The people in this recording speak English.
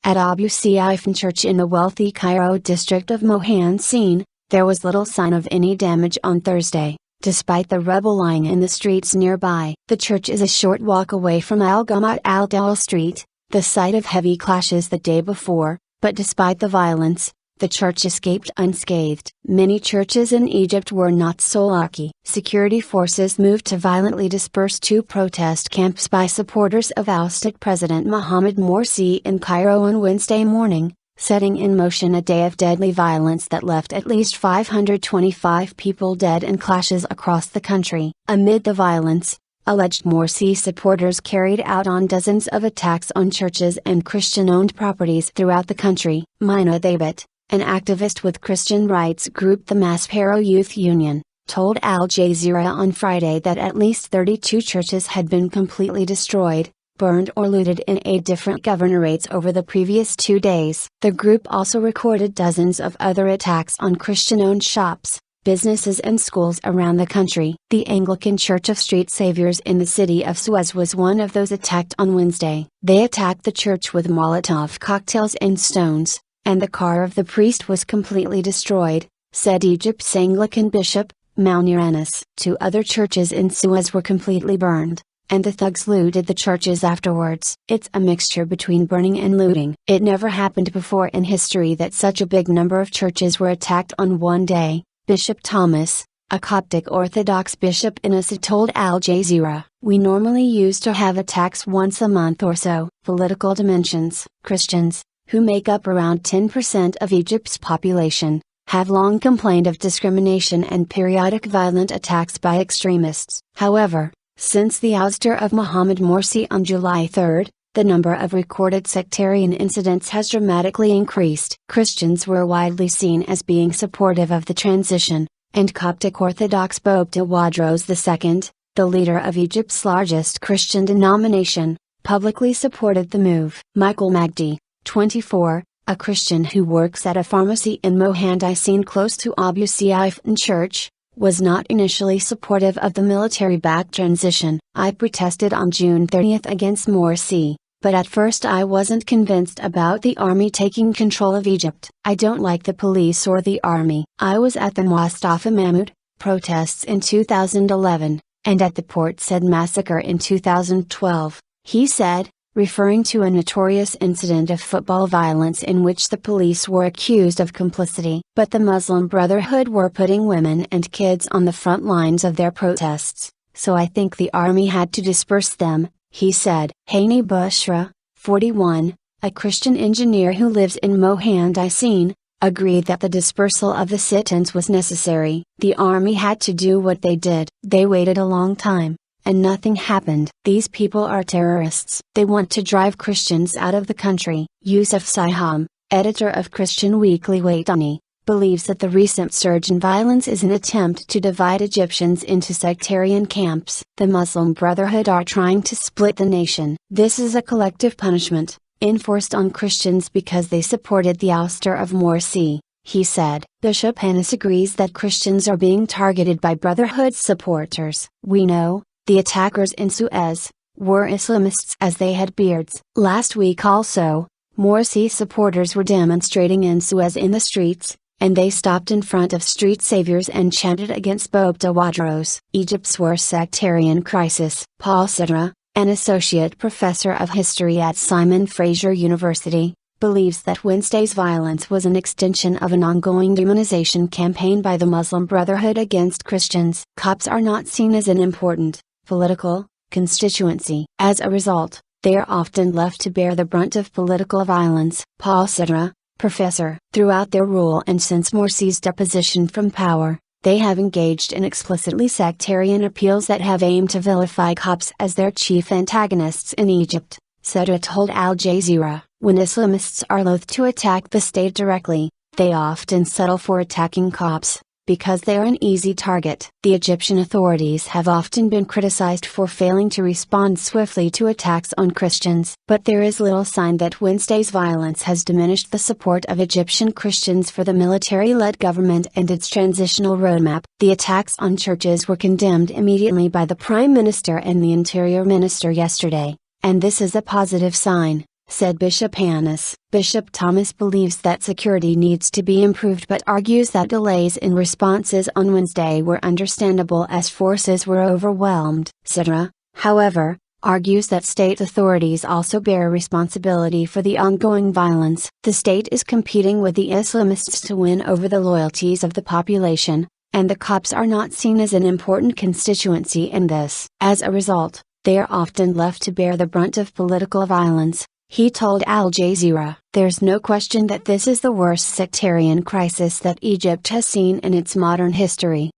At Abu Seifein Church in the wealthy Cairo district of Mohandeseen, there was little sign of any damage on Thursday, despite the rubble lying in the streets nearby. The church is a short walk away from Al-Gamat Al-Dowal Street, the site of heavy clashes the day before, but despite the violence, the church escaped unscathed. Many churches in Egypt were not so lucky. Security forces moved to violently disperse two protest camps by supporters of ousted President Mohamed Morsi in Cairo on Wednesday morning, setting in motion a day of deadly violence that left at least 525 people dead in clashes across the country. Amid the violence, alleged Morsi supporters carried out on dozens of attacks on churches and Christian-owned properties throughout the country. Mina Thabet, an activist with Christian rights group the Maspero Youth Union, told Al Jazeera on Friday that at least 32 churches had been completely destroyed, burned or looted in 8 different governorates over the previous 2 days. The group also recorded dozens of other attacks on Christian-owned shops, businesses and schools around the country. The Anglican Church of Street Saviors in the city of Suez was one of those attacked on Wednesday. They attacked the church with Molotov cocktails and stones, and the car of the priest was completely destroyed, said Egypt's Anglican bishop, Mohandeseen. 2 other churches in Suez were completely burned, and the thugs looted the churches afterwards. It's a mixture between burning and looting. It never happened before in history that such a big number of churches were attacked on one day, Bishop Thomas, a Coptic Orthodox bishop in Ousted told Al Jazeera. We normally used to have attacks once a month or so. Political dimensions. Christians, who make up around 10% of Egypt's population, have long complained of discrimination and periodic violent attacks by extremists. However, since the ouster of Mohamed Morsi on July 3, the number of recorded sectarian incidents has dramatically increased. Christians were widely seen as being supportive of the transition, and Coptic Orthodox Pope Tawadros II, the leader of Egypt's largest Christian denomination, publicly supported the move. Michael Magdi, 24, a Christian who works at a pharmacy in Mohandeseen close to Abu Seifein Church, was not initially supportive of the military-backed transition. I protested on June 30 against Morsi, but at first I wasn't convinced about the army taking control of Egypt. I don't like the police or the army. I was at the Mustafa Mahmoud protests in 2011, and at the Port Said massacre in 2012, he said, referring to a notorious incident of football violence in which the police were accused of complicity. But the Muslim Brotherhood were putting women and kids on the front lines of their protests, so I think the army had to disperse them, he said. Hani Bushra, 41, a Christian engineer who lives in Mohandeseen, agreed that the dispersal of the sit-ins was necessary. The army had to do what they did. They waited a long time, and nothing happened. These people are terrorists. They want to drive Christians out of the country. Yusuf Siham, editor of Christian Weekly Waitani, believes that the recent surge in violence is an attempt to divide Egyptians into sectarian camps. The Muslim Brotherhood are trying to split the nation. This is a collective punishment, enforced on Christians because they supported the ouster of Morsi, he said. Bishop Hannes agrees that Christians are being targeted by Brotherhood supporters. We know, the attackers in Suez, were Islamists as they had beards. Last week also, Morsi supporters were demonstrating in Suez in the streets, and they stopped in front of Street Saviors and chanted against Pope Tawadros. Egypt's worst sectarian crisis. Paul Sidra, an associate professor of history at Simon Fraser University, believes that Wednesday's violence was an extension of an ongoing demonization campaign by the Muslim Brotherhood against Christians. Copts are not seen as an important political constituency. As a result, they are often left to bear the brunt of political violence. Paul Sidra, professor. Throughout their rule and since Morsi's deposition from power, they have engaged in explicitly sectarian appeals that have aimed to vilify Copts as their chief antagonists in Egypt, Sidra told Al Jazeera. When Islamists are loath to attack the state directly, they often settle for attacking Copts, because they are an easy target. The Egyptian authorities have often been criticized for failing to respond swiftly to attacks on Christians. But there is little sign that Wednesday's violence has diminished the support of Egyptian Christians for the military-led government and its transitional roadmap. The attacks on churches were condemned immediately by the Prime Minister and the Interior Minister yesterday, and this is a positive sign, said Bishop Hannes. Bishop Thomas believes that security needs to be improved but argues that delays in responses on Wednesday were understandable as forces were overwhelmed. Sidra, however, argues that state authorities also bear responsibility for the ongoing violence. The state is competing with the Islamists to win over the loyalties of the population, and the cops are not seen as an important constituency in this. As a result, they are often left to bear the brunt of political violence, he told Al Jazeera. There's no question that this is the worst sectarian crisis that Egypt has seen in its modern history.